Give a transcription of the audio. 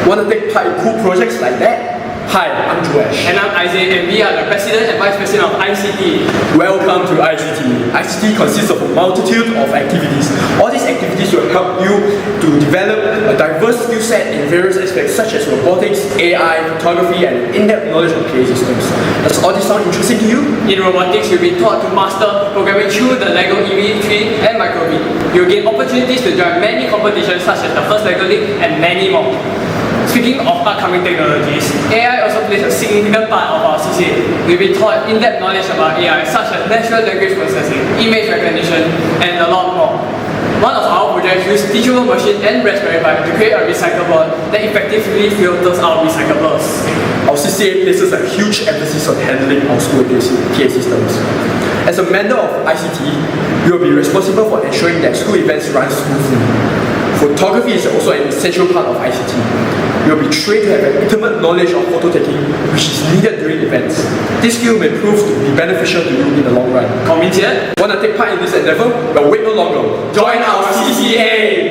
Want to take part in cool projects like that? Hi, I'm Joash. And I'm Isaac, and we are the President and Vice President of ICT. Welcome to ICT. ICT consists of a multitude of activities. All these activities will help you to develop a diverse skill set in various aspects such as robotics, AI, photography, and in-depth knowledge of PA systems. Does all this sound interesting to you? In robotics, you'll be taught to master programming through the LEGO EV3 and Microbit. You'll gain opportunities to join many competitions such as the First LEGO League and many more. Speaking of upcoming technologies, AI also plays a significant part of our CCA. We'll be taught in-depth knowledge about AI such as natural language processing, image recognition, and a lot more. One of our projects uses teachable machine and Raspberry Pi to create a recycle board that effectively filters our recyclables. Our CCA places a huge emphasis on handling our school PA systems. As a member of ICT, you will be responsible for ensuring that school events run smoothly. Photography is also an essential part of ICT. You will be trained to have an intimate knowledge of photo taking, which is needed during events. This skill may prove to be beneficial to you in the long run. Convinced yet? Want to take part in this endeavor? Well, wait no longer. Join our CCA!